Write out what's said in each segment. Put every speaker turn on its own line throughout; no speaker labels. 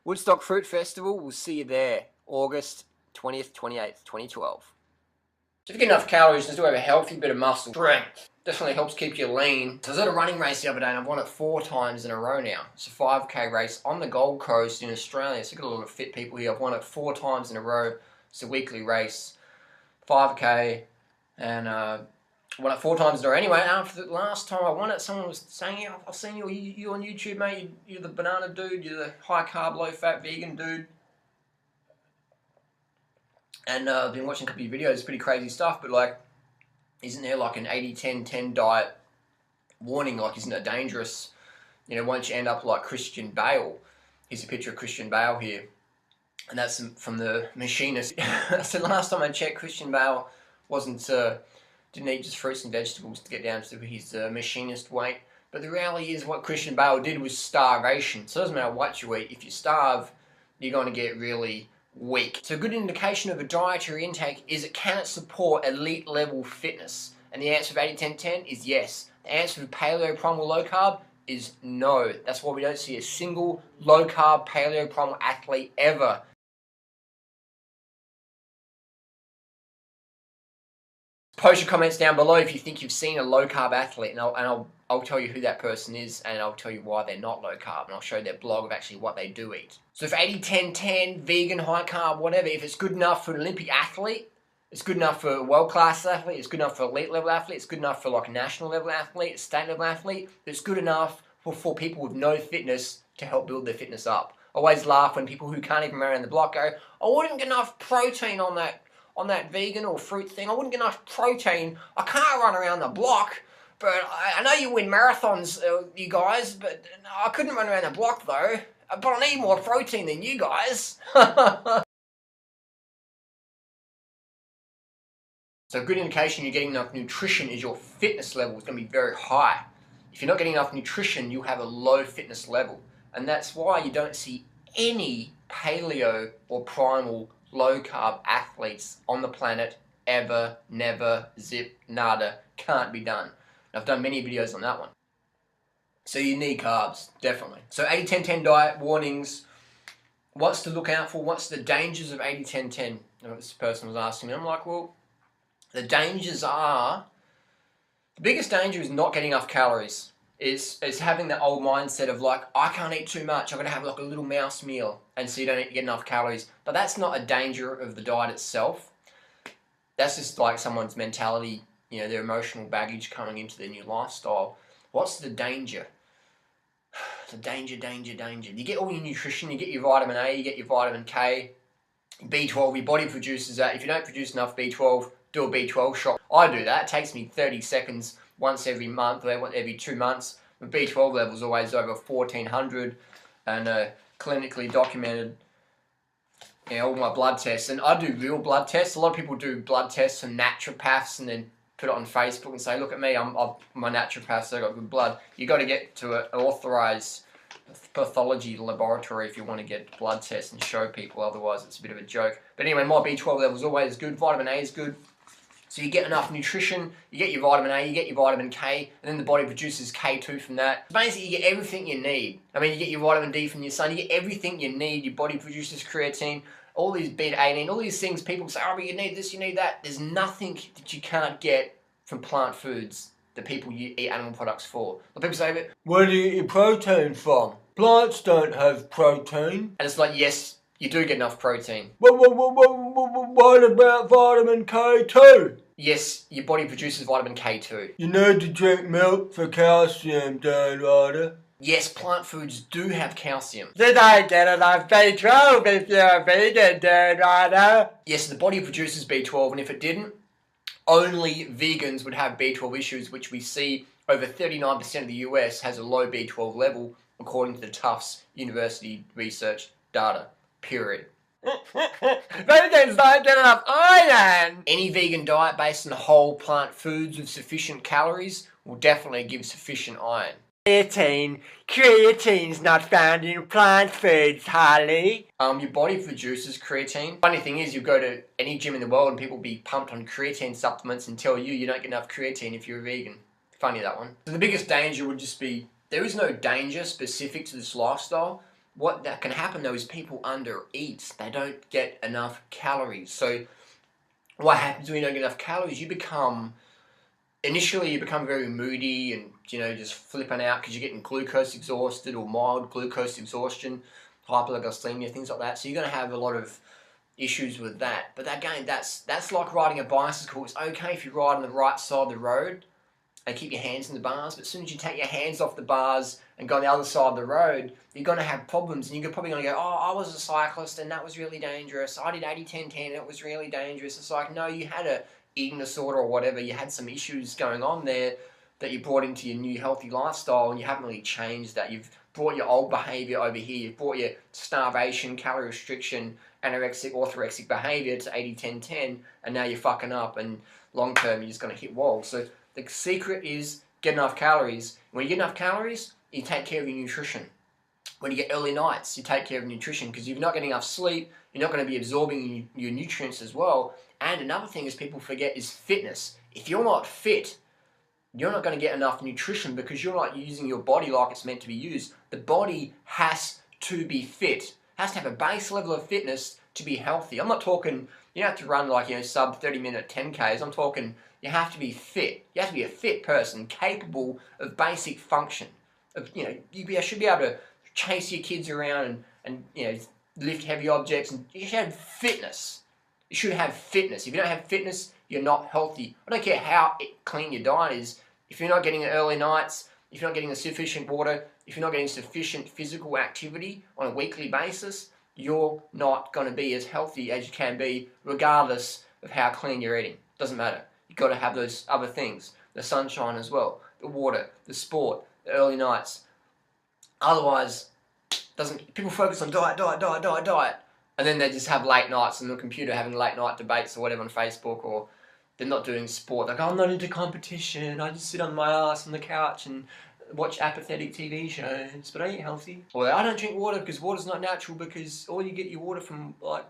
Woodstock Fruit Festival, we'll see you there, August 20th, 28th, 2012. So if you get enough calories, just do have a healthy bit of muscle strength. Definitely helps keep you lean. So I was at a running race the other day and I've won it 4 times in a row now. It's a 5k race on the Gold Coast in Australia. So I've got a lot of fit people here. I've won it 4 times in a row. It's a weekly race, 5k, and won it 4 times in a row. Anyway, after the last time I won it, someone was saying, yeah, I've seen you on YouTube, mate. You're the banana dude. You're the high carb, low fat vegan dude. And I've been watching a couple of your videos. It's pretty crazy stuff. But like, isn't there like an 80-10-10 diet warning? Like, isn't it dangerous? You know, once you end up like Christian Bale. Here's a picture of Christian Bale here. And that's from The Machinist. So last time I checked, Christian Bale didn't eat just fruits and vegetables to get down to his machinist weight. But the reality is what Christian Bale did was starvation. So it doesn't matter what you eat. If you starve, you're going to get really weak. So a good indication of a dietary intake is can it support elite level fitness? And the answer of 80-10-10 is yes. The answer of paleo primal low carb is no. That's why we don't see a single low carb paleo primal athlete ever. Post your comments down below if you think you've seen a low carb athlete, and I'll tell you who that person is, and I'll tell you why they're not low carb, and I'll show their blog of actually what they do eat. So if 80-10-10, vegan, high carb, whatever, if it's good enough for an Olympic athlete, it's good enough for a world class athlete, it's good enough for elite level athlete, it's good enough for like a national level athlete, a state level athlete, it's good enough for people with no fitness to help build their fitness up. I always laugh when people who can't even run around the block go, I wouldn't get enough protein on that vegan or fruit thing. I wouldn't get enough protein. I can't run around the block, but I know you win marathons, you guys, but I couldn't run around the block though. But I need more protein than you guys. So a good indication you're getting enough nutrition is your fitness level is going to be very high. If you're not getting enough nutrition, you have a low fitness level. And that's why you don't see any paleo or primal low carb athletes on the planet ever, never, zip, nada, can't be done. I've done many videos on that one. So you need carbs, definitely. So 80-10-10 diet warnings, what's to look out for, what's the dangers of 80-10-10? This person was asking me, I'm like, well, the dangers are, the biggest danger is not getting enough calories. Is having that old mindset of like, I can't eat too much, I'm going to have like a little mouse meal, and so you don't get enough calories. But that's not a danger of the diet itself. That's just like someone's mentality, you know, their emotional baggage coming into their new lifestyle. What's the danger? The danger. You get all your nutrition, you get your vitamin A, you get your vitamin K, B12, your body produces that. If you don't produce enough B12, do a B12 shot. I do that, it takes me 30 seconds once every month, or every 2 months. My B12 level is always over 1400 and clinically documented. You know, all my blood tests, and I do real blood tests. A lot of people do blood tests from naturopaths and then put it on Facebook and say, look at me, I'm my naturopath, so I got good blood. You got to get to an authorized pathology laboratory if you want to get blood tests and show people, otherwise it's a bit of a joke. But anyway, my B12 level is always good, vitamin A is good. So you get enough nutrition, you get your vitamin A, you get your vitamin K, and then the body produces K2 from that. Basically, you get everything you need. I mean, you get your vitamin D from your sun, you get everything you need. Your body produces creatine, all these beta-alanine, all these things. People say, oh, but you need this, you need that. There's nothing that you can't get from plant foods that people eat animal products for. Like people say, but where do you get your protein from? Plants don't have protein. And it's like, yes, you do get enough protein. What about vitamin K2? Yes, your body produces vitamin K2. You need to drink milk for calcium, Dan Ryder. Yes, plant foods do have calcium. Did I get enough B12 if you're a vegan, Dan Ryder? Yes, the body produces B12, and if it didn't, only vegans would have B12 issues, which we see over 39% of the US has a low B12 level, according to the Tufts University research data. Period. Vegans don't get enough iron! Any vegan diet based on whole plant foods with sufficient calories will definitely give sufficient iron. Creatine's not found in plant foods, Harley. Your body produces creatine. Funny thing is, you go to any gym in the world and people be pumped on creatine supplements and tell you don't get enough creatine if you're a vegan. Funny, that one. So the biggest danger would just be, there is no danger specific to this lifestyle. what that can happen though is people undereat. They don't get enough calories. So what happens when you don't get enough calories? Initially you become very moody and, just flipping out because you're getting glucose exhausted or mild glucose exhaustion, hypoglycemia, things like that. So you're going to have a lot of issues with that. But again, that's like riding a bicycle. It's okay if you ride on the right side of the road and keep your hands in the bars, but as soon as you take your hands off the bars and go on the other side of the road, you're going to have problems, and you're probably going to go, oh, I was a cyclist and that was really dangerous. I did 80-10-10 and it was really dangerous. It's like, no, you had a eating disorder or whatever. You had some issues going on there that you brought into your new healthy lifestyle, and you haven't really changed that. You've brought your old behavior over here. You've brought your starvation, calorie restriction, anorexic, orthorexic behavior to 80-10-10, and now you're fucking up, and long term you're just going to hit walls. So the secret is get enough calories. When you get enough calories, you take care of your nutrition. When you get early nights, you take care of nutrition, because if you're not getting enough sleep, you're not going to be absorbing your nutrients as well. And another thing is people forget is fitness. If you're not fit, you're not going to get enough nutrition because you're not using your body like it's meant to be used. The body has to be fit, has to have a base level of fitness to be healthy. I'm not talking, you don't have to run like, sub 30-minute 10Ks. I'm talking you have to be fit. You have to be a fit person capable of basic function. You should be able to chase your kids around and lift heavy objects, and you should have fitness. You should have fitness. If you don't have fitness, you're not healthy. I don't care how clean your diet is. If you're not getting the early nights, if you're not getting the sufficient water, if you're not getting sufficient physical activity on a weekly basis, you're not going to be as healthy as you can be, regardless of how clean you're eating. Doesn't matter. You've got to have those other things. The sunshine as well, the water, the sport, the early nights. Otherwise, people focus on diet, and then they just have late nights on the computer having late night debates or whatever on Facebook, or they're not doing sport. Like, I'm not into competition, I just sit on my ass on the couch and watch apathetic TV shows, but I eat healthy. Or I don't drink water because water's not natural, because all you get your water from, like,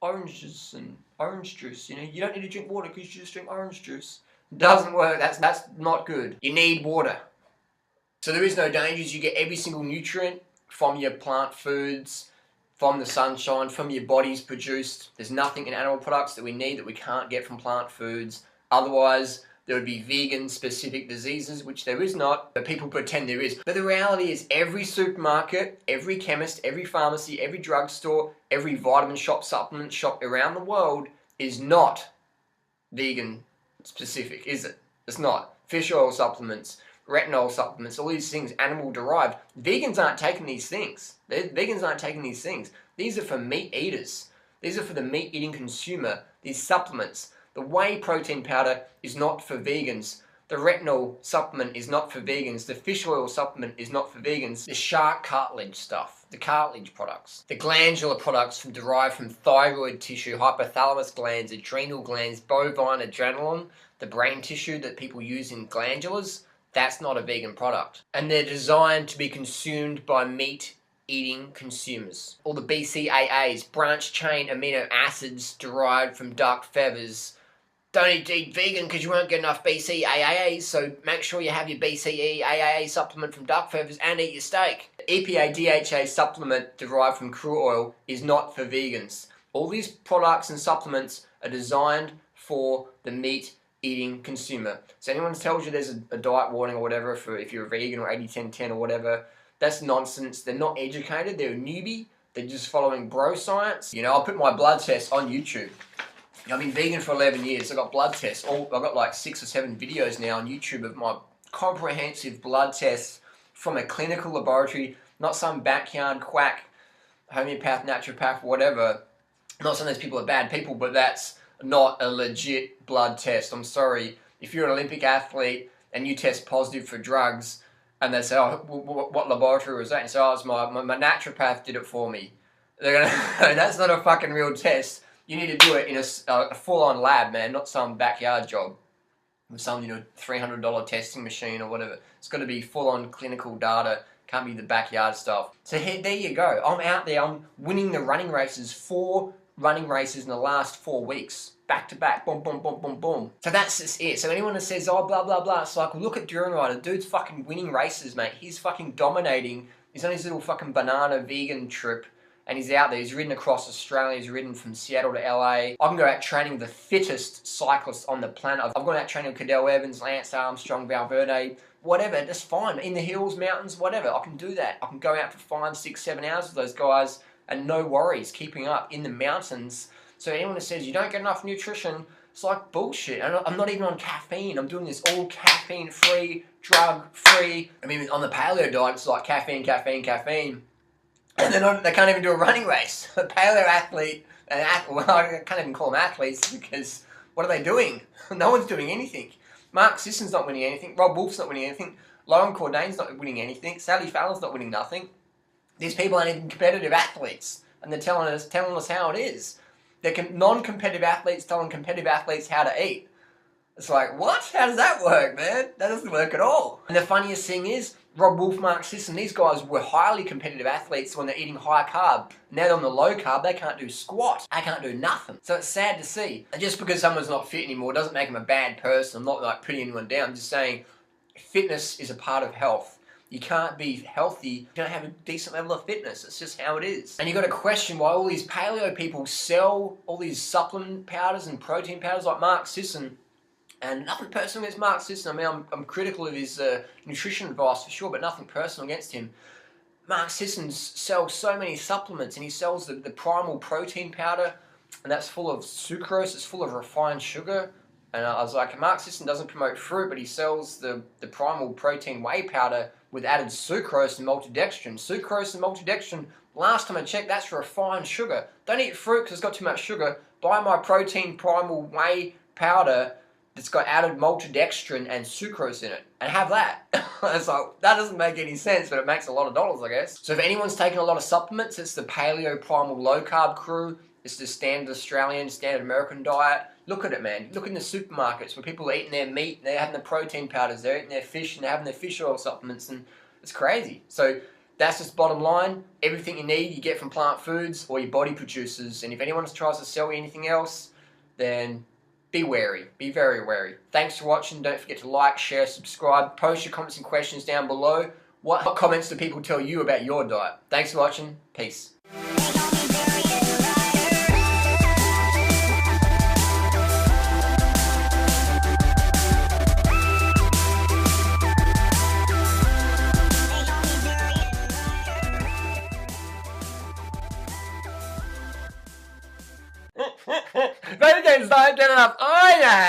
oranges and orange juice. You don't need to drink water because you just drink orange juice. Doesn't work. That's not good. You need water. So there is no dangers. You get every single nutrient from your plant foods, from the sunshine, from your body's produced. There's nothing in animal products that we need that we can't get from plant foods. Otherwise, there would be vegan-specific diseases, which there is not, but people pretend there is. But the reality is every supermarket, every chemist, every pharmacy, every drugstore, every vitamin shop, supplement shop around the world is not vegan-specific, is it? It's not. Fish oil supplements, retinol supplements, all these things, animal-derived. Vegans aren't taking these things. Vegans aren't taking these things. These are for meat eaters. These are for the meat-eating consumer, these supplements. The whey protein powder is not for vegans. The retinol supplement is not for vegans. The fish oil supplement is not for vegans. The shark cartilage stuff, the cartilage products, the glandular products derived from thyroid tissue, hypothalamus glands, adrenal glands, bovine adrenaline, the brain tissue that people use in glandulars, that's not a vegan product. And they're designed to be consumed by meat-eating consumers. All the BCAAs, branched-chain amino acids derived from duck feathers. Don't eat vegan because you won't get enough BCAAs, so make sure you have your BCAA supplement from duck feathers and eat your steak. The EPA DHA supplement derived from krill oil is not for vegans. All these products and supplements are designed for the meat-eating consumer. So anyone tells you there's a diet warning or whatever for if you're a vegan or 80-10-10 or whatever, that's nonsense. They're not educated, they're a newbie, they're just following bro science. I'll put my blood test on YouTube. I've been vegan for 11 years. I've got blood tests. I've got like 6 or 7 videos now on YouTube of my comprehensive blood tests from a clinical laboratory, not some backyard quack, homeopath, naturopath, whatever. Not saying those people are bad people, but that's not a legit blood test. I'm sorry. If you're an Olympic athlete and you test positive for drugs, and they say, oh, what laboratory was that? And say, oh, it's my naturopath did it for me. They're gonna, that's not a fucking real test. You need to do it in a full-on lab, man, not some backyard job with some, $300 testing machine or whatever. It's got to be full-on clinical data. Can't be the backyard stuff. So there you go. I'm out there. I'm winning the running races. 4 running races in the last 4 weeks. Back to back. Boom, boom, boom, boom, boom. So that's just it. So anyone that says, oh, blah, blah, blah. It's like, well, look at Duran Rider. Dude's fucking winning races, mate. He's fucking dominating He's on his little fucking banana vegan trip, and he's out there. He's ridden across Australia. He's ridden from Seattle to LA. I can go out training the fittest cyclists on the planet. I've gone out training with Cadel Evans, Lance Armstrong, Valverde, whatever. That's fine. In the hills, mountains, whatever. I can do that. I can go out for 5, 6, 7 hours with those guys and no worries keeping up in the mountains. So anyone that says you don't get enough nutrition, it's like bullshit. I'm not even on caffeine. I'm doing this all caffeine-free, drug-free. I mean, on the paleo diet, it's like caffeine, caffeine, caffeine. And they can't even do a running race. A paleo athlete, well, I can't even call them athletes because what are they doing? No one's doing anything. Mark Sisson's not winning anything. Rob Wolf's not winning anything. Lauren Cordain's not winning anything. Sally Fallon's not winning nothing. These people aren't even competitive athletes, and they're telling us how it is. They're non-competitive athletes telling competitive athletes how to eat. It's like, what? How does that work, man? That doesn't work at all. And the funniest thing is, Rob Wolf, Mark Sisson, these guys were highly competitive athletes when they're eating high carb. Now they're on the low carb, they can't do squat. They can't do nothing. So it's sad to see. And just because someone's not fit anymore doesn't make them a bad person. I'm not like putting anyone down. I'm just saying fitness is a part of health. You can't be healthy if you don't have a decent level of fitness. It's just how it is. And you got to question why all these paleo people sell all these supplement powders and protein powders like Mark Sisson. And nothing personal against Mark Sisson. I mean, I'm critical of his nutrition advice for sure, but nothing personal against him. Mark Sisson sells so many supplements, and he sells the primal protein powder, and that's full of sucrose, it's full of refined sugar. And I was like, Mark Sisson doesn't promote fruit, but he sells the primal protein whey powder with added sucrose and maltodextrin. Sucrose and maltodextrin, last time I checked, that's refined sugar. Don't eat fruit because it's got too much sugar. Buy my protein primal whey powder that's got added maltodextrin and sucrose in it, and have that. It's like, that doesn't make any sense, but it makes a lot of dollars, I guess. So if anyone's taking a lot of supplements, it's the paleo primal low carb crew. It's the standard Australian, standard American diet. Look at it, man. Look in the supermarkets where people are eating their meat, and they're having the protein powders, they're eating their fish, and they're having their fish oil supplements, and it's crazy. So that's just bottom line. Everything you need, you get from plant foods or your body produces. And if anyone tries to sell you anything else, then be wary. Be very wary. Thanks for watching. Don't forget to like, share, subscribe. Post your comments and questions down below. What comments do people tell you about your diet? Thanks for watching. Peace. Very good, get enough iron.